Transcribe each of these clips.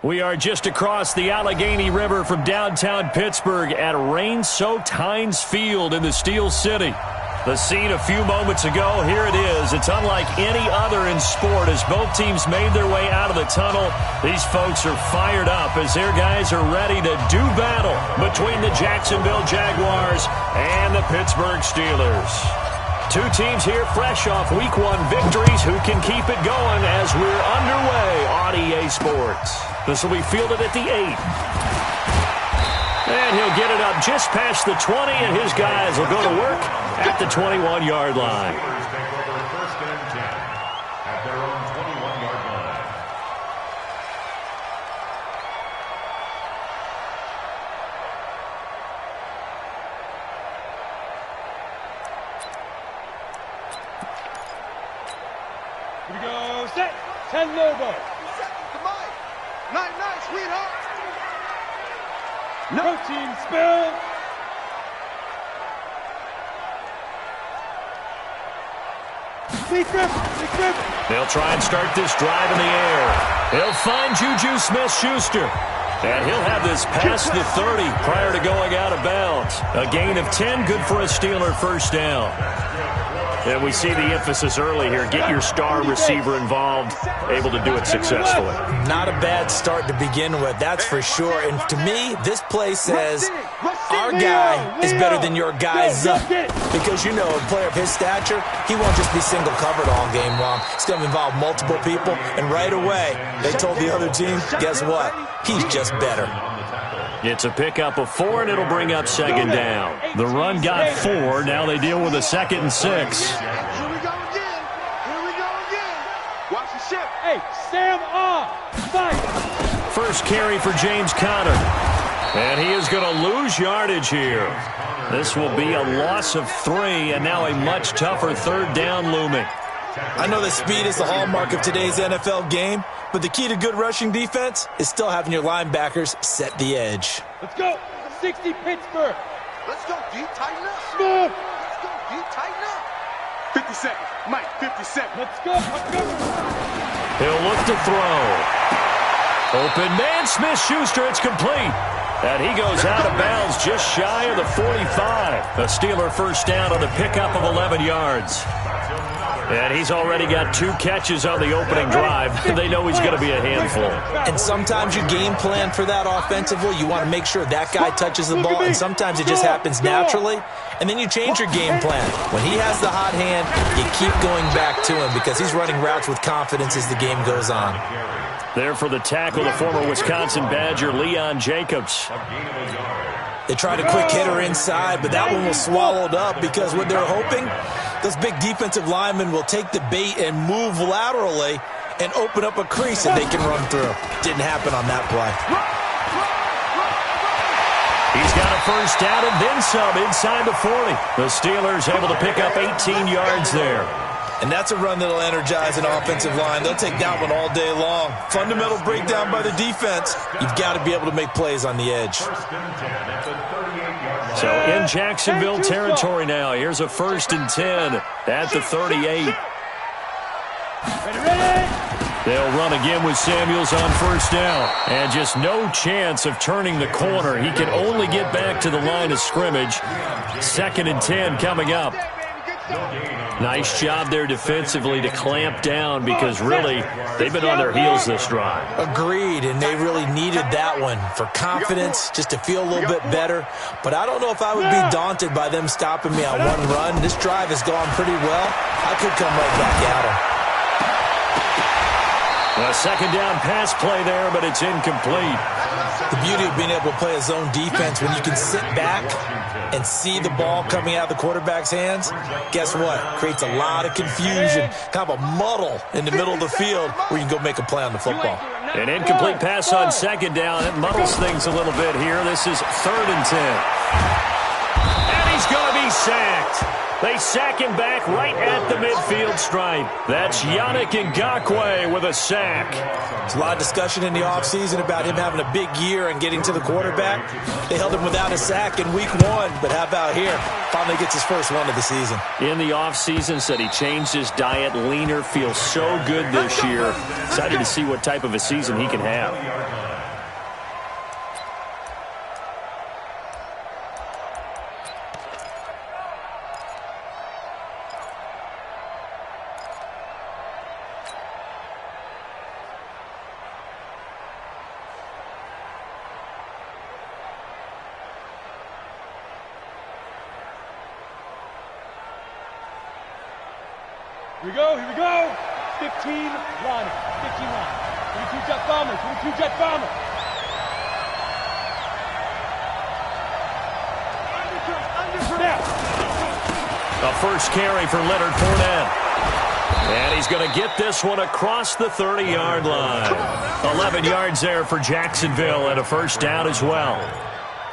We are just across the Allegheny River from downtown Pittsburgh at rain-soaked Heinz Field in the Steel City. The scene a few moments ago, here it is. It's unlike any other in sport as both teams made their way out of the tunnel. These folks are fired up as their guys are ready to do battle between the Jacksonville Jaguars and the Pittsburgh Steelers. Two teams here fresh off Week 1 victories who can keep it going as we're underway on EA Sports. This will be fielded at the 8. And he'll get it up just past the 20, and his guys will go to work at the 21-yard line. Here we go, set, 10 Lobo. Night, sweetheart. Protein spill. Secret. They'll try and start this drive in the air. He'll find Juju Smith-Schuster. And he'll have this past the 30 prior to going out of bounds. A gain of 10, good for a Steeler first down. And we see the emphasis early here. Get your star receiver involved, able to do it successfully. Not a bad start to begin with, that's for sure. And to me, this play says our guy is better than your guy's. Because, you know, a player of his stature, he won't just be single covered all game long. It's going to involve multiple people. And right away, they told the other team, guess what? He's just better. It's a pickup of 4, and it'll bring up second down. The run got 4. Now they deal with a 2nd and 6. Here we go again. Watch the ship. Hey, Sam off. Fight. First carry for James Conner. And he is going to lose yardage here. This will be a loss of 3, and now a much tougher third down looming. I know that speed is the hallmark of today's NFL game, but the key to good rushing defense is still having your linebackers set the edge. Let's go. 60 Pittsburgh. Let's go, D. Tighten up. Smooth. Let's go, D. Tighten up. 50 seconds. Mike, 50 seconds. Let's go. He'll look to throw. Open man, Smith-Schuster. It's complete. And he goes out of bounds just shy of the 45. A Steeler first down on the pickup of 11 yards. And he's already got 2 catches on the opening drive. They know he's going to be a handful. And sometimes you game plan for that offensively. You want to make sure that guy touches the ball, and sometimes it just happens naturally. And then you change your game plan. When he has the hot hand, you keep going back to him because he's running routes with confidence as the game goes on. There for the tackle, the former Wisconsin Badger, Leon Jacobs. They tried a quick hitter inside, but that one was swallowed up because what they're hoping, those big defensive linemen will take the bait and move laterally and open up a crease that they can run through. Didn't happen on that play. He's got a first down and then some inside the 40. The Steelers able to pick up 18 yards there. And that's a run that'll energize an offensive line. They'll take that one all day long. Fundamental breakdown by the defense. You've got to be able to make plays on the edge. So in Jacksonville territory now. Here's a 1st and 10 at the 38. They'll run again with Samuels on first down. And just no chance of turning the corner. He can only get back to the line of scrimmage. 2nd and 10 coming up. Nice job there defensively to clamp down because really they've been on their heels this drive. Agreed, and they really needed that one for confidence, just to feel a little bit better. But I don't know if I would be daunted by them stopping me on one run. This drive has gone pretty well. I could come right back at them. A 2nd down pass play there, but it's incomplete. The beauty of being able to play a zone defense when you can sit back and see the ball coming out of the quarterback's hands, guess what? Creates a lot of confusion, kind of a muddle in the middle of the field where you can go make a play on the football. An incomplete pass on 2nd down. It muddles things a little bit here. This is 3rd and 10. And he's going to be sacked. They sack him back right at the midfield stripe. That's Yannick Ngakoue with a sack. There's a lot of discussion in the offseason about him having a big year and getting to the quarterback. They held him without a sack in week 1, but how about here? Finally gets his first one of the season. In the offseason, said he changed his diet, leaner, feels so good this year. Excited to see what type of a season he can have. Here we go, here we go. 15 line, 15 line. 22 jet bomber, 22 jet bomber. A first carry for Leonard Fournette. And he's going to get this one across the 30-yard line. 11 yards there for Jacksonville and a first down as well.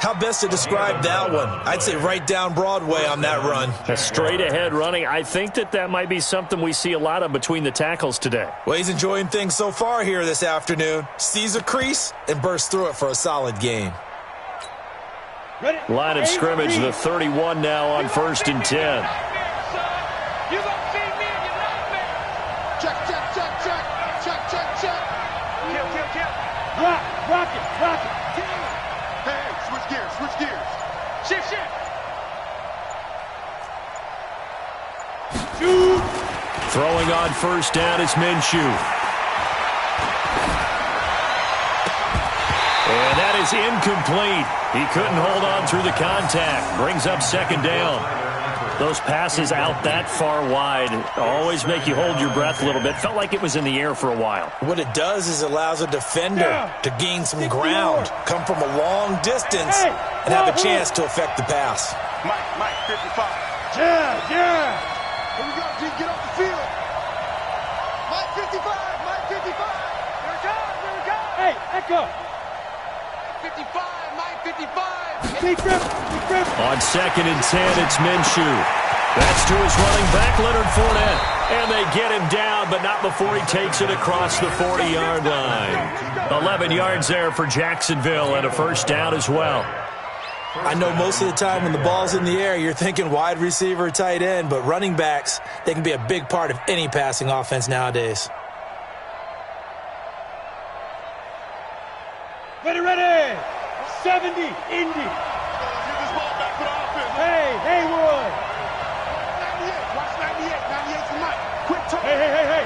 How best to describe that one? I'd say right down Broadway on that run. A straight-ahead running. I think that might be something we see a lot of between the tackles today. Well, he's enjoying things so far here this afternoon. Sees a crease and bursts through it for a solid gain. Line of scrimmage, the 31 now on 1st and 10. Rock it. Hey, switch gears. Shift. Throwing on first down is Minshew. And that is incomplete. He couldn't hold on through the contact. Brings up second down. Those passes out that far wide always make you hold your breath a little bit. Felt like it was in the air for a while. What it does is it allows a defender to gain some ground, come from a long distance, and have a chance to affect the pass. Mike, 55. Yeah. Here we go, G, get off the field. Mike 55. Here we go. Hey, Echo. 55, Mike 55. Big rip. On 2nd and 10, it's Minshew. That's to his running back, Leonard Fournette. And they get him down, but not before he takes it across the 40-yard line. 11 yards there for Jacksonville and a first down as well. I know most of the time when the ball's in the air, you're thinking wide receiver, tight end, but running backs, they can be a big part of any passing offense nowadays. Ready. 70, Indy. Get this ball back to the offense. Hey, Haywood. 98, watch 98 for Mike. Quick turn. Hey.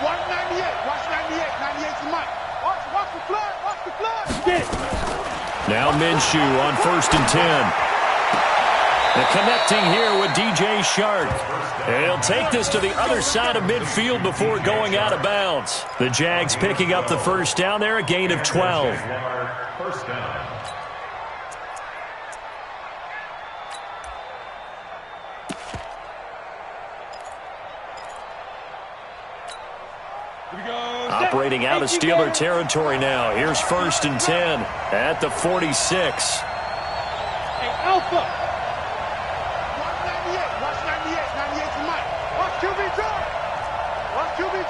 Watch 98, watch 98 for Mike. Watch the flood. Get it. Now Minshew on 1st and 10. And connecting here with DJ Shark. And he'll take this to the other side of midfield before going out of bounds. The Jags picking up the first down there, a gain of 12. First down. Here we go. Operating out of Steeler territory now. Here's 1st and 10 at the 46. Hey, Alpha.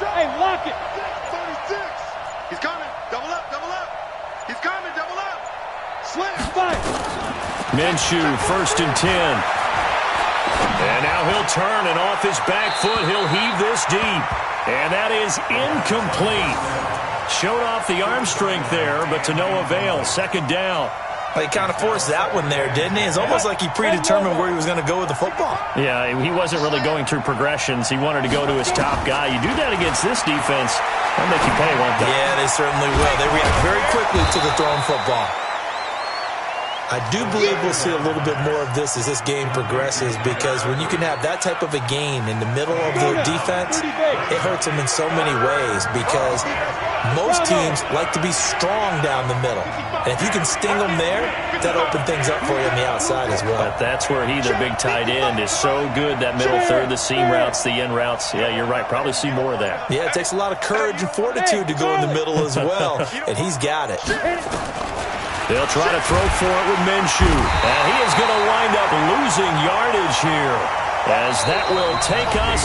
Hey, lock it. 36. He's coming. Double up. He's coming. Double up. Slam. Fight. Minshew, 1st and 10. And now he'll turn, and off his back foot, he'll heave this deep. And that is incomplete. Showed off the arm strength there, but to no avail. Second down. He kind of forced that one there, didn't he? It's almost like he predetermined where he was going to go with the football. Yeah, he wasn't really going through progressions. He wanted to go to his top guy. You do that against this defense, they'll make you pay, won't they? Yeah, they certainly will. They react very quickly to the thrown football. I do believe we'll see a little bit more of this as this game progresses, because when you can have that type of a gain in the middle of the defense, it hurts them in so many ways, because most teams like to be strong down the middle. And if you can sting them there, that opens things up for you on the outside as well. But that's where their big tight end, is so good, that middle third, the seam routes, the in routes. Yeah, you're right. Probably see more of that. Yeah, it takes a lot of courage and fortitude to go in the middle as well, and he's got it. They'll try to throw for it with Minshew. And he is going to wind up losing yardage here, as that will take us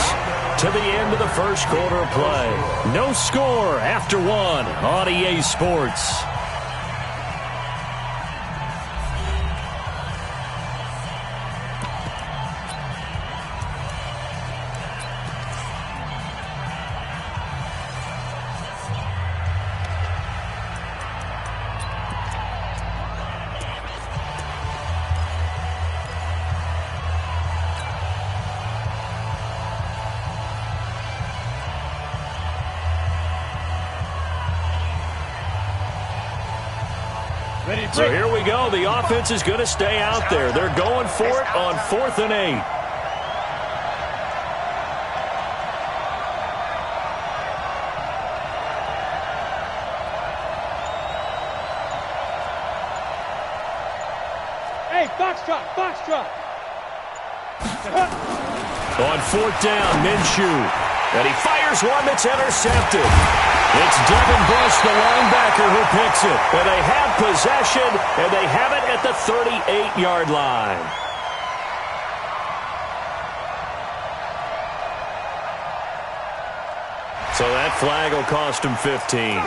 to the end of the first quarter of play. No score after one on EA Sports. So here we go. The offense is going to stay out there. They're going for it on 4th and 8. Foxtrot, foxtrot. On fourth down, Minshew. And he fires one that's intercepted. It's Devin Bush, the linebacker, who picks it. And they have possession, and they have it at the 38-yard line. So that flag will cost him 15.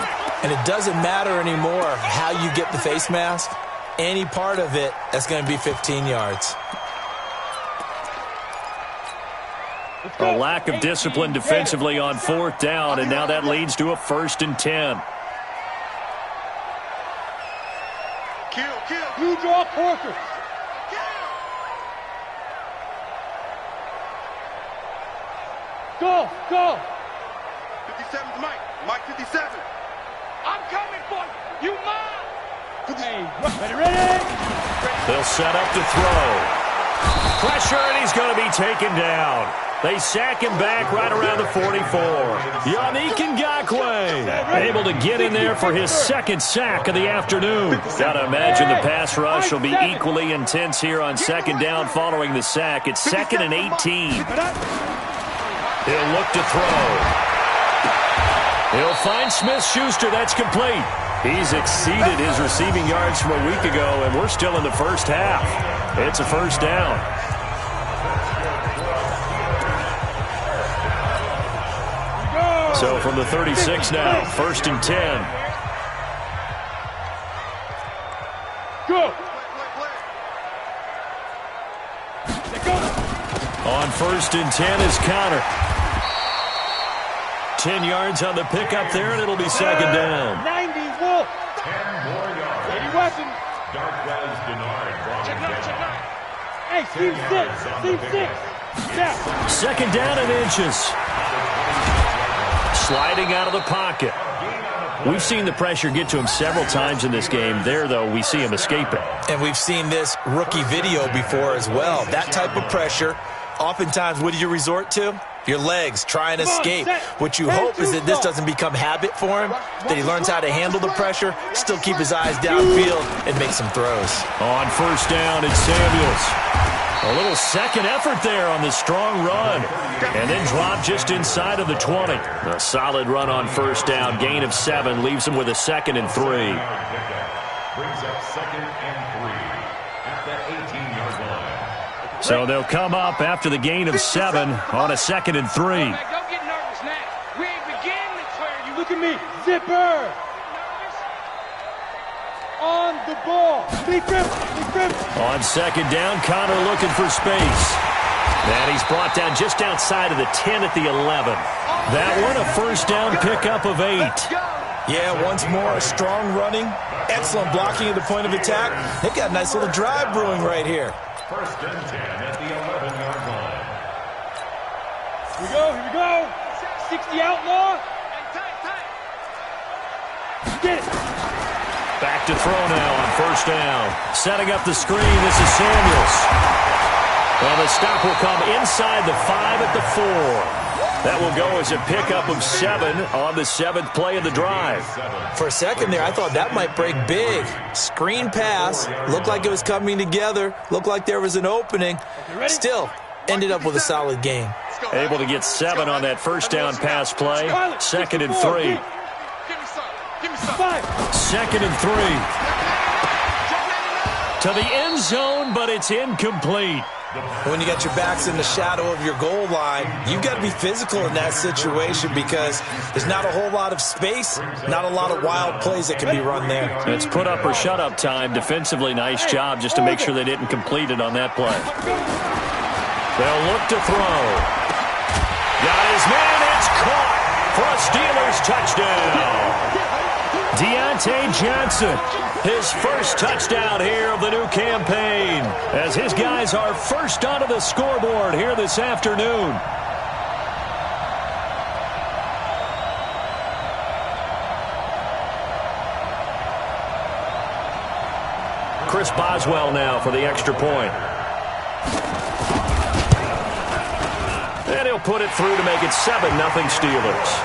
And it doesn't matter anymore how you get the face mask. Any part of it, that's going to be 15 yards. A lack of discipline defensively on fourth down, and now that leads to a 1st and 10. You draw quarters. Go, go. 57's Mike. Mike 57. I'm coming for you. You mine. Hey, ready? They'll set up to throw. Pressure, and he's going to be taken down. They sack him back right around the 44. Yannick Ngakoue able to get in there for his 2nd sack of the afternoon. Got to imagine the pass rush will be equally intense here on 2nd down following the sack. It's 2nd and 18. He'll look to throw. He'll find Smith-Schuster. That's complete. He's exceeded his receiving yards from a week ago, and we're still in the first half. It's a 1st down. So from the 36 now, 1st and 10. Go. On 1st and 10 is Connor. 10 yards on the pickup there, and it'll be 2nd down. 90 Wolf. 10 more yards. 80 weapons. Hey, Steve 6. Yeah. 2nd down and inches. Sliding out of the pocket. We've seen the pressure get to him several times in this game. There, though, we see him escaping. And we've seen this rookie video before as well. That type of pressure, oftentimes, what do you resort to? Your legs, try and escape. What you hope is that this doesn't become habit for him, that he learns how to handle the pressure, still keep his eyes downfield, and make some throws. On 1st down, it's Samuels. A little second effort there on the strong run. And then drop just inside of the 20. A solid run on 1st down. Gain of 7 leaves him with a 2nd and 3. Brings up 2nd and 3 at the 18-yard line. So they'll come up after the gain of 7 on a 2nd and 3. Don't get nervous now. We ain't beginning to turn you. Look at me. Zipper. On the ball. Big grip. On 2nd down, Connor looking for space. And he's brought down just outside of the 10 at the 11. That one a 1st down pickup of 8. Yeah, once more, strong running, excellent blocking at the point of attack. They've got a nice little drive brewing right here. 1st and 10 at the 11-yard line. Here we go. 60 outlaw. Get it. Back to throw now on 1st down. Setting up the screen, this is Samuels. And the stop will come inside the 5 at the 4. That will go as a pickup of 7 on the 7th play of the drive. For a second there, I thought that might break big. Screen pass, looked like it was coming together, looked like there was an opening. Still, ended up with a solid game. Able to get 7 on that 1st down pass play. 2nd and 3. 2nd and 3. To the end zone, but it's incomplete. When you got your backs in the shadow of your goal line, you've got to be physical in that situation because there's not a whole lot of space, not a lot of wild plays that can be run there. It's put up or shut up time. Defensively, nice job just to make sure they didn't complete it on that play. They'll look to throw. Got his man. It's caught for a Steelers touchdown. Deontay Johnson, his 1st touchdown here of the new campaign, as his guys are first onto the scoreboard here this afternoon. Chris Boswell now for the extra point. And he'll put it through to make it 7-0 Steelers.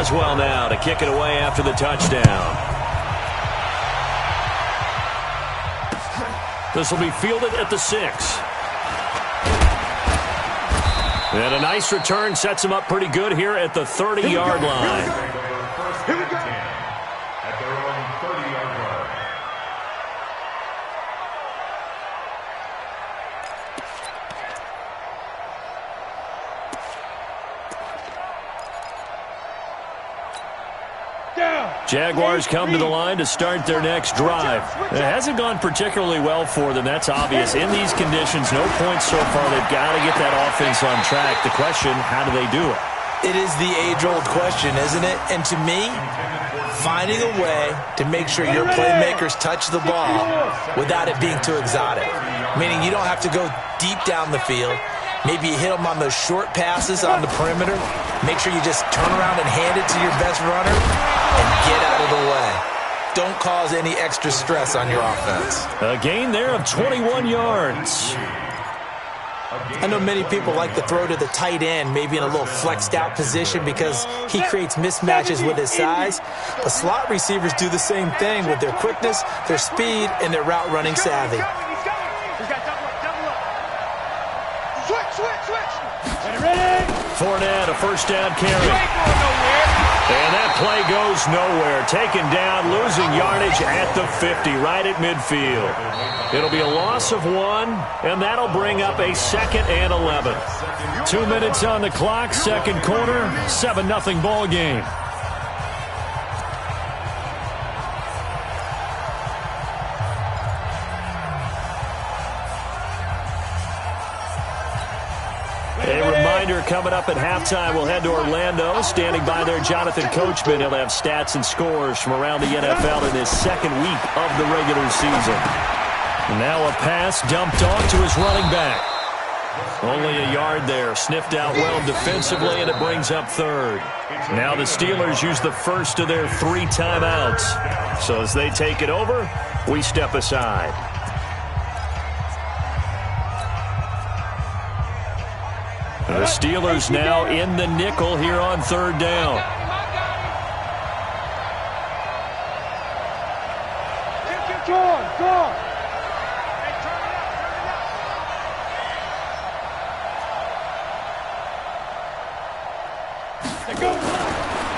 Boswell now to kick it away after the touchdown. This will be fielded at the 6. And a nice return sets him up pretty good here at the 30-yard line. Here we go. At their own 30-yard line. Jaguars come to the line to start their next drive. It hasn't gone particularly well for them. That's obvious. In these conditions, no points so far. They've got to get that offense on track. The question, how do they do it? It is the age-old question, isn't it? And to me, finding a way to make sure your playmakers touch the ball without it being too exotic. Meaning you don't have to go deep down the field. Maybe you hit them on those short passes on the perimeter. Make sure you just turn around and hand it to your best runner and get out of the way. Don't cause any extra stress on your offense. A gain there of 21 yards. I know many people like to throw to the tight end, maybe in a little flexed out position because he creates mismatches with his size. But slot receivers do the same thing with their quickness, their speed, and their route running savvy. Fournette, a first down carry. And that play goes nowhere. Taken down, losing yardage at the 50, right at midfield. It'll be a loss of 1, and that'll bring up a 2nd and 11. 2 minutes on the clock, second quarter, 7-0 ball game. A reminder coming up at halftime, we'll head to Orlando. Standing by there, Jonathan Coachman. He'll have stats and scores from around the NFL in his second week of the regular season. Now a pass dumped off to his running back. Only a yard there. Sniffed out well defensively, and it brings up 3rd. Now the Steelers use the first of their 3 timeouts. So as they take it over, we step aside. The Steelers now in the nickel here on 3rd down.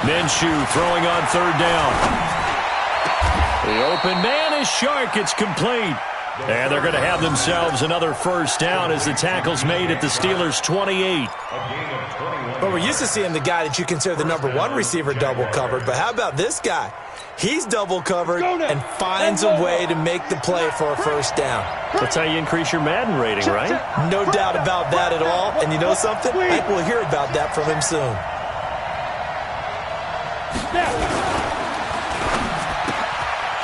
Minshew throwing on 3rd down. The open man is Shark. It's complete. And they're going to have themselves another first down as the tackle's made at the Steelers' 28. But we're used to seeing the guy that you consider the #1 receiver double covered. But how about this guy? He's double covered and finds a way to make the play for a first down. That's how you increase your Madden rating, right? No doubt about that at all. And you know something? I think we'll hear about that from him soon.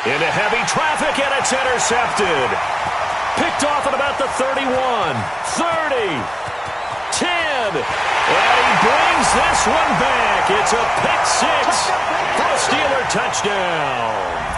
Into heavy traffic, and it's intercepted. Picked off at about the 31, 30, 10. And he brings this one back. It's a pick 6 for a Steeler touchdown.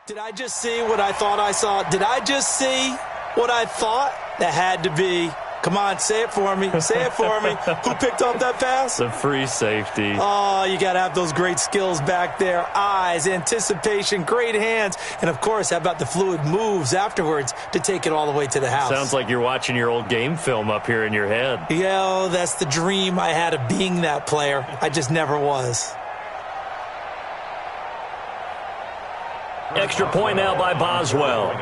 Did I just see what I thought I saw? Did I just see what I thought? That had to be. Come on, say it for me. Say it for me. Who picked up that pass? The free safety. Oh, you got to have those great skills back there. Eyes, anticipation, great hands. And, of course, how about the fluid moves afterwards to take it all the way to the house? Sounds like you're watching your old game film up here in your head. Yeah, that's the dream I had of being that player. I just never was. Extra point now by Boswell.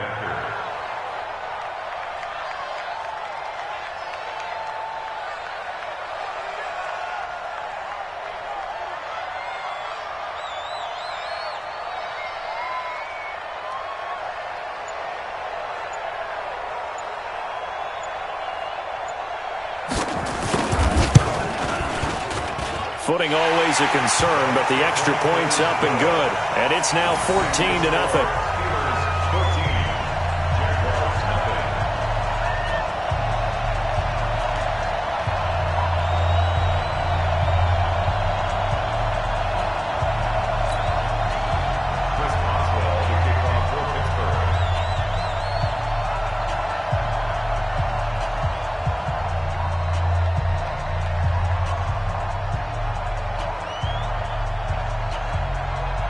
Footing always a concern, but the extra point's up and good. And it's now 14-0.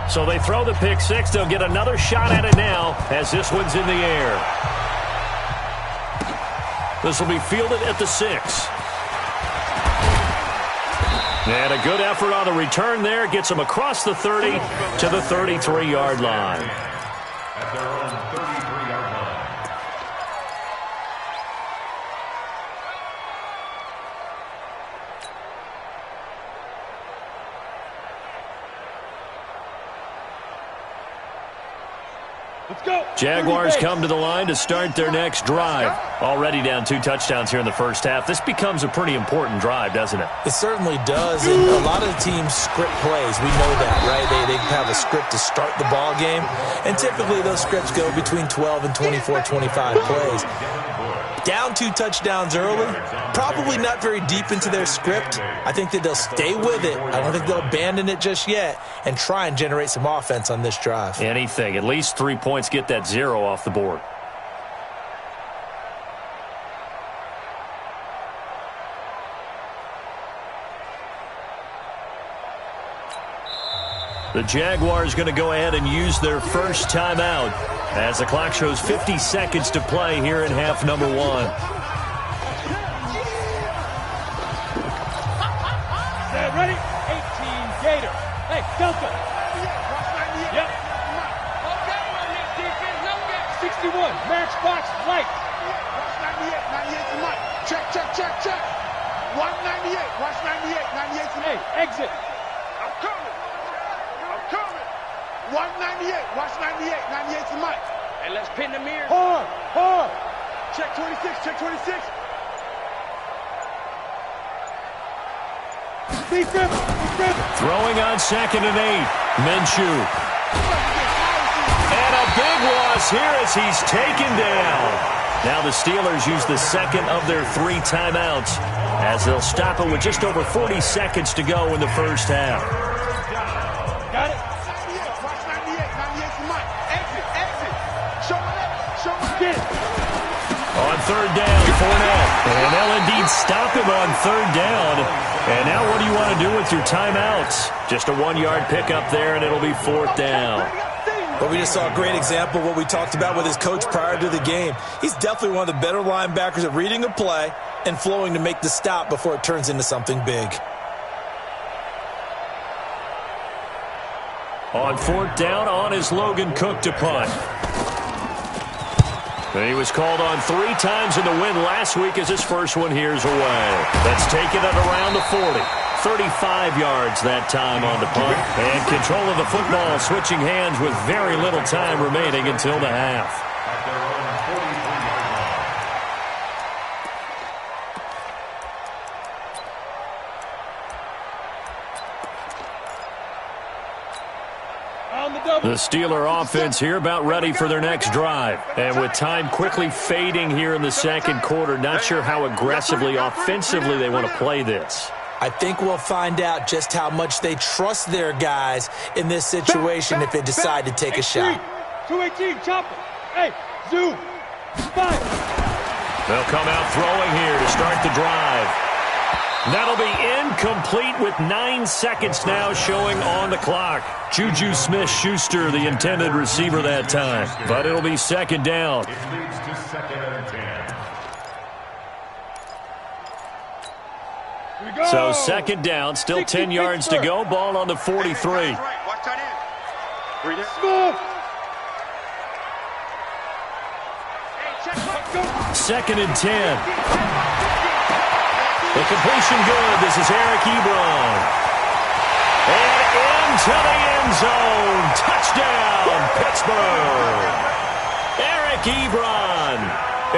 So they throw the pick six. They'll get another shot at it now as this one's in the air. This will be fielded at the 6. And a good effort on the return there. Gets them across the 30 to the 33-yard line. At their own 33-yard line. Let's go. Jaguars come to the line to start their next drive. Already down 2 touchdowns here in the first half. This becomes a pretty important drive, doesn't it? It certainly does, and a lot of the teams script plays. We know that, right? They have a script to start the ball game, and typically those scripts go between 12 and 24, 25 plays. Down 2 touchdowns early, probably not very deep into their script. I think that they'll stay with it. I don't think they'll abandon it just yet and try and generate some offense on this drive. Anything. At least 3 points, get that 0 off the board. The Jaguars going to go ahead and use their first timeout as the clock shows 50 seconds to play here in half number 1. Ready? 18 Gator. Hey, Delta. Yep. 61, Matchbox Light. Watch 98, 98 to Mike. Check. 198, watch 98, 98 to Hey, Mike. exit. I'm coming. 198, watch 98, 98 to Mike. And let's pin the mirror. Hard. Check 26. Defense. Throwing on 2nd and 8. Minshew. And a big loss here as he's taken down. Now the Steelers use the second of their 3 timeouts as they'll stop it with just over 40 seconds to go in the first half. Got it. Watch 98, 98 to Mike. Exit. Show it. On 3rd down, Fournette. And they'll indeed stop him on 3rd down. And now what do you want to do with your timeouts? Just a 1-yard pickup there, and it'll be 4th down. But we just saw a great example of what we talked about with his coach prior to the game. He's definitely one of the better linebackers at reading a play and flowing to make the stop before it turns into something big. On 4th down, on is Logan Cook to punt. And he was called on 3 times in the win last week as his first one here's away. That's taken it around the 40. 35 yards that time on the punt. And control of the football switching hands with very little time remaining until the half. At their own 43-yard line. On the double. The Steeler offense here about ready for their next drive. And with time quickly fading here in the second quarter, not sure how aggressively, offensively they want to play this. I think we'll find out just how much they trust their guys in this situation if they decide to take a shot. 218, chop it. Hey, zoom. 5. They'll come out throwing here to start the drive. That'll be incomplete with 9 seconds now showing on the clock. Juju Smith-Schuster, the intended receiver that time. But it'll be 2nd down. It leads to 2nd and 10. So 2nd down, still 10 yards to go. Ball on the 43. Watch tight end. Smooth. 2nd and 10. The completion good. This is Eric Ebron. And into the end zone. Touchdown, Pittsburgh. Eric Ebron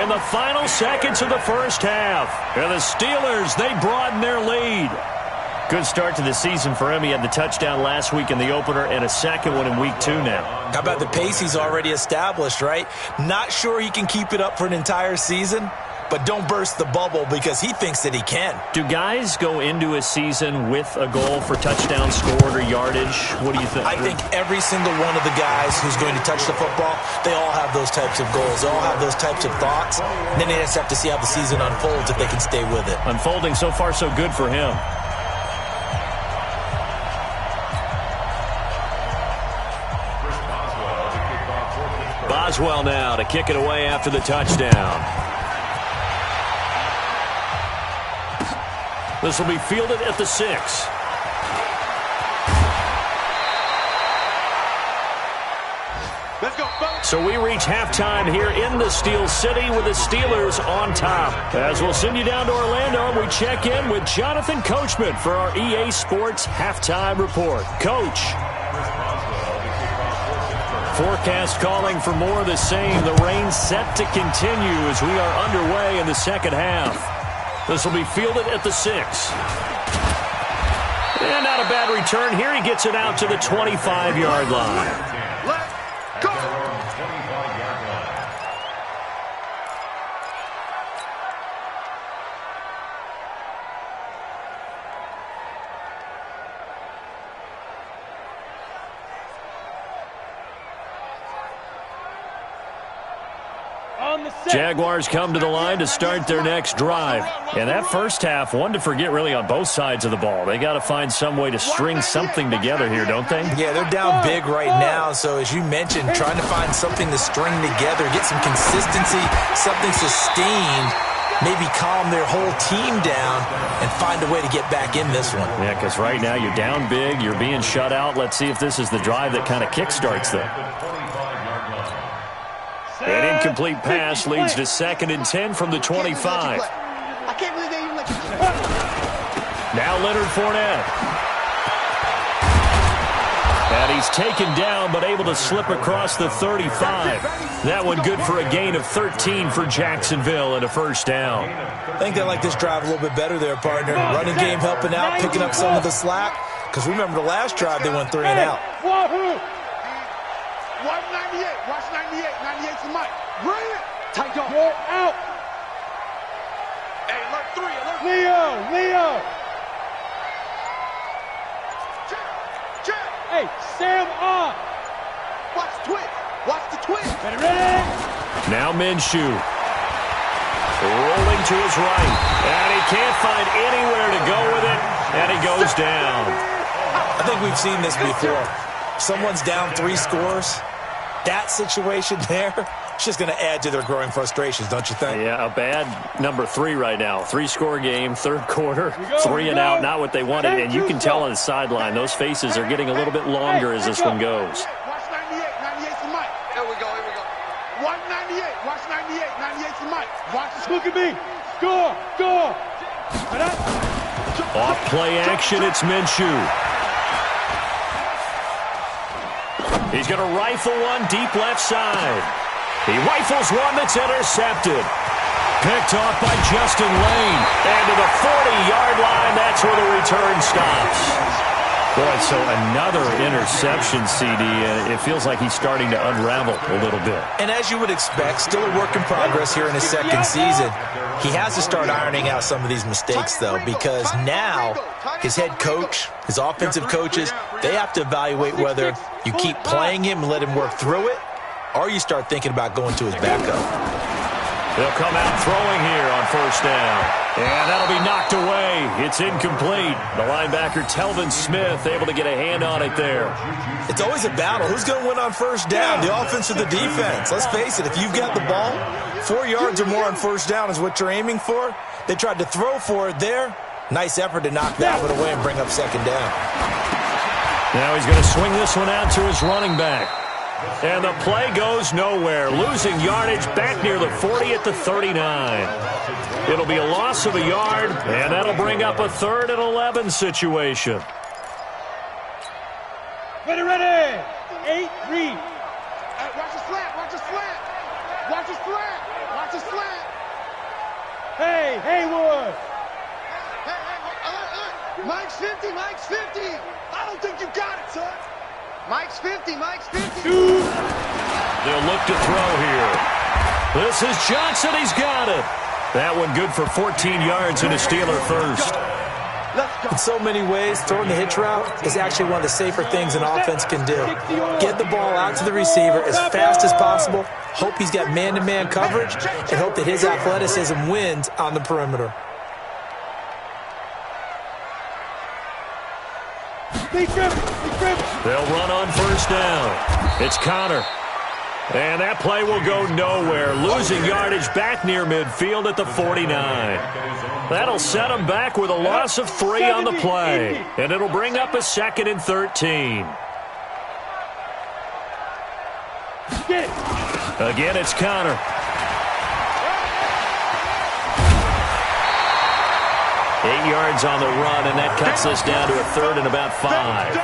in the final seconds of the first half. And the Steelers, they broaden their lead. Good start to the season for him. He had the touchdown last week in the opener and a second one in week 2 now. How about the pace he's already established, right? Not sure he can keep it up for an entire season, but don't burst the bubble because he thinks that he can. Do guys go into a season with a goal for touchdown scored or yardage? What do you think? I think every single one of the guys who's going to touch the football, they all have those types of goals. They all have those types of thoughts. And then they just have to see how the season unfolds if they can stay with it. Unfolding so far so good for him. Boswell now to kick it away after the touchdown. This will be fielded at the 6. Let's go. So we reach halftime here in the Steel City with the Steelers on top. As we'll send you down to Orlando, we check in with Jonathan Coachman for our EA Sports Halftime Report. Coach. Forecast calling for more of the same. The rain set to continue as we are underway in the second half. This will be fielded at the 6. And not a bad return here. He gets it out to the 25-yard line. Let's go. Jaguars come to the line to start their next drive. And that first half, one to forget really on both sides of the ball. They got to find some way to string something together here, don't they? Yeah, they're down big right now. So as you mentioned, trying to find something to string together, get some consistency, something sustained, maybe calm their whole team down and find a way to get back in this one. Yeah, because right now you're down big, you're being shut out. Let's see if this is the drive that kind of kickstarts them. An incomplete pass leads to 2nd and 10 from the 25. I can't believe they even let you. Now Leonard Fournette. And he's taken down but able to slip across the 35. That one good for a gain of 13 for Jacksonville and a first down. I think they like this drive a little bit better there, partner. Running game helping out, picking up some of the slack. Because remember the last drive they went 3 and out. 198. Watch 98. 98's the mic. Bring it. Tight go. Go out. Hey, alert 3. Alert. Leo. Check. Hey, Sam on. Watch the twist. Watch the twist. Ready? Now Minshew. Rolling to his right. And he can't find anywhere to go with it. And he goes down. I think we've seen this before. Someone's down 3 scores. That situation there, it's just going to add to their growing frustrations, don't you think? Yeah, a bad number 3 right now. 3-score game, 3rd quarter, 3 and out, not what they wanted. And you can tell on the sideline, those faces are getting a little bit longer as this one goes. Watch 98. 98's the mic. Here we go. Watch 98. Watch 98. 98's the mic. Watch this. Look at me. Score. Off play action, it's Minshew. He's going to rifle one deep left side. He rifles one that's intercepted. Picked off by Justin Lane. And to the 40-yard line, that's where the return stops. Boy, so another interception, CD. It feels like he's starting to unravel a little bit. And as you would expect, still a work in progress here in his 2nd season. He has to start ironing out some of these mistakes, though, because now his head coach, his offensive coaches, they have to evaluate whether you keep playing him and let him work through it, or you start thinking about going to his backup. They'll come out throwing here on 1st down. And that'll be knocked away. It's incomplete. The linebacker, Telvin Smith, able to get a hand on it there. It's always a battle. Who's going to win on 1st down, the offense or the defense? Let's face it, if you've got the ball, 4 yards or more on 1st down is what you're aiming for. They tried to throw for it there. Nice effort to knock that one away and bring up 2nd down. Now he's going to swing this one out to his running back. And the play goes nowhere. Losing yardage back near the 40 at the 39. It'll be a loss of a yard, and that'll bring up a 3rd and 11 situation. Ready. 8-3. Watch the slant. Hey, Haywood. Mike's 50, Mike's 50. I don't think you got it, son. Mike's 50, Mike's 50. They'll look to throw here. This is Johnson. He's got it. That one good for 14 yards and a Steeler first. In so many ways, throwing the hitch route is actually one of the safer things an offense can do. Get the ball out to the receiver as fast as possible, hope he's got man-to-man coverage, and hope that his athleticism wins on the perimeter. They'll run on first down. It's Connor. And that play will go nowhere. Losing yardage back near midfield at the 49. That'll set them back with a loss of 3 on the play. And it'll bring up a 2nd and 13. Again, it's Connor. Eight yards on the run, and that cuts us down to a 3rd and about 5.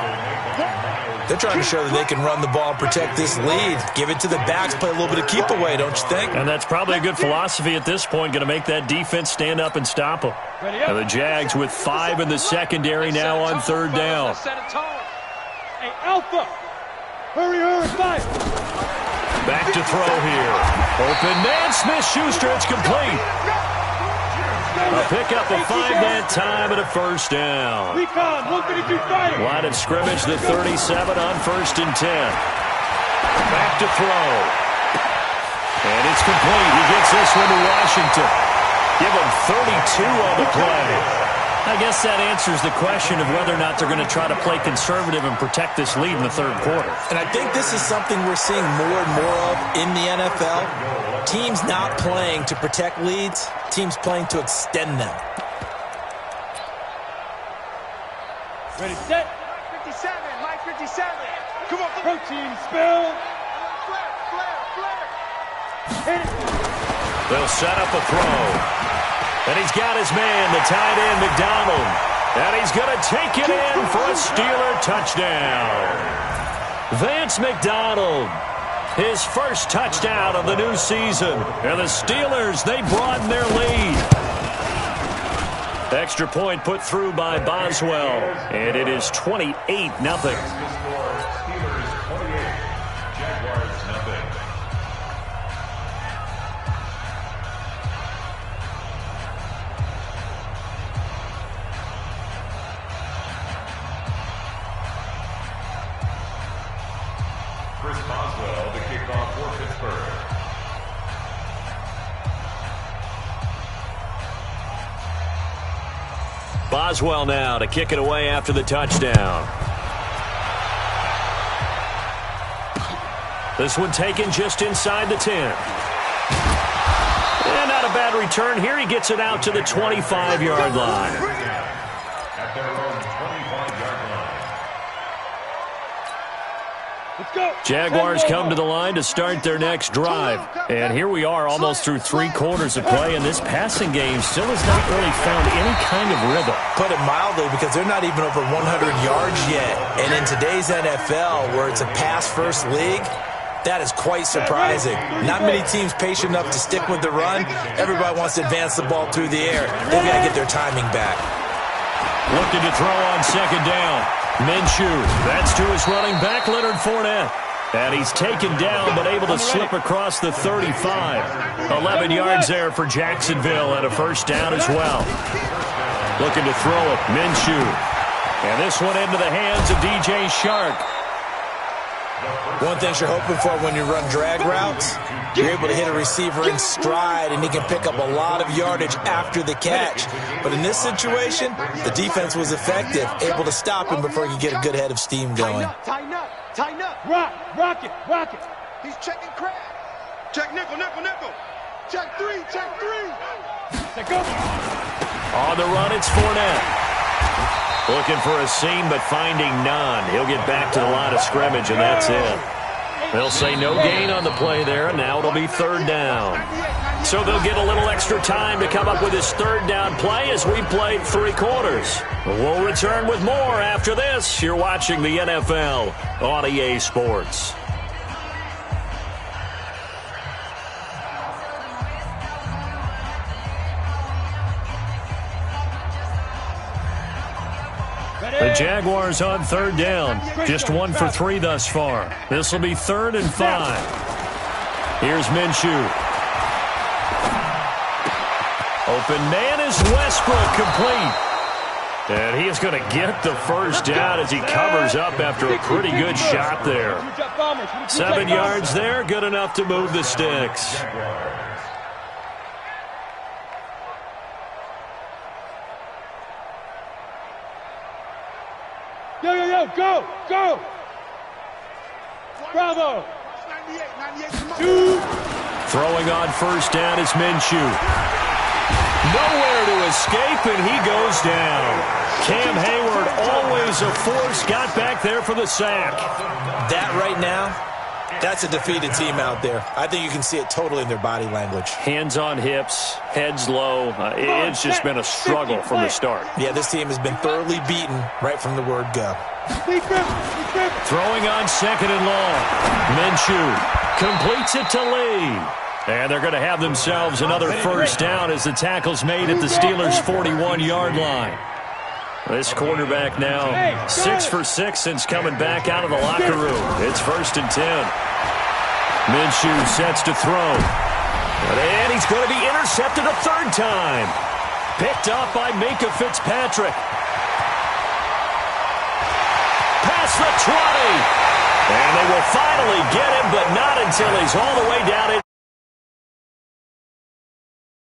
They're trying to show that they can run the ball and protect this lead. Give it to the backs, play a little bit of keep away, don't you think? And that's probably a good philosophy at this point, going to make that defense stand up and stop them. And the Jags with 5 in the secondary now on 3rd down. Hey, Alpha! Hurry, 5! Back to throw here. Open man, Smith-Schuster, it's complete. A pickup of 5 that time and a first down. Recon, 152 fighting. Line of scrimmage, the 37 on 1st and 10. Back to throw. And it's complete. He gets this one to Washington. Give him 32 on the play. I guess that answers the question of whether or not they're going to try to play conservative and protect this lead in the 3rd quarter. And I think this is something we're seeing more and more of in the NFL. Teams not playing to protect leads, teams playing to extend them. Ready, set. Mike 57, Mike 57. Come on. Protein spill. Hit it. They'll set up a throw. And he's got his man, the tight end, McDonald. And he's going to take it in for a Steeler touchdown. Vance McDonald, his first touchdown of the new season. And the Steelers, they broaden their lead. Extra point put through by Boswell. And it is 28-0. Boswell, the kickoff for Pittsburgh. Boswell now to kick it away after the touchdown. This one taken just inside the 10. And not a bad return here. He gets it out to the 25-yard line. At their own 25-yard line. Let's go. Jaguars come to the line to start their next drive. And here we are almost through 3 quarters of play, and this passing game still has not really found any kind of rhythm. Put it mildly, because they're not even over 100 yards yet. And in today's NFL, where it's a pass-first league, that is quite surprising. Not many teams patient enough to stick with the run. Everybody wants to advance the ball through the air. They've got to get their timing back. Looking to throw on 2nd down. Minshew, that's to his running back, Leonard Fournette. And he's taken down, but able to slip across the 35. 11 yards there for Jacksonville, and a first down as well. Looking to throw it, Minshew. And this one into the hands of DJ Shark. One thing you're hoping for when you run drag routes, you're able to hit a receiver in stride, and he can pick up a lot of yardage after the catch. But in this situation, the defense was effective, able to stop him before he could get a good head of steam going. Tighten up, tighten up. Rock it. He's checking crab. Check nickel. Check 3. Let go. On the run, it's Fournette. Looking for a seam, but finding none. He'll get back to the line of scrimmage, and that's it. They'll say no gain on the play there, and now it'll be 3rd down. So they'll get a little extra time to come up with this 3rd down play as we played 3 quarters. We'll return with more after this. You're watching the NFL on EA Sports. The Jaguars on third down. Just 1 for 3 thus far. This will be 3rd and 5. Here's Minshew. Open man is Westbrook, complete. And he is going to get the first down as he covers up after a pretty good shot there. 7 yards there, good enough to move the sticks. Yo, go! Bravo! 2. Throwing on first down is Minshew. Nowhere to escape, and he goes down. Cam Hayward, always a force, got back there for the sack. That right now, that's a defeated team out there. I think you can see it totally in their body language. Hands on hips, heads low. It's just been a struggle from the start. Yeah, this team has been thoroughly beaten right from the word go. Throwing on 2nd and long. Minshew completes it to Lee. And they're going to have themselves another first down as the tackle's made at the Steelers' 41-yard line. This quarterback now 6 for 6 since coming back out of the locker room. It's 1st and 10. Minshew sets to throw. And he's going to be intercepted a 3rd time. Picked up by Minkah Fitzpatrick. Past the 20. And they will finally get him, but not until he's all the way down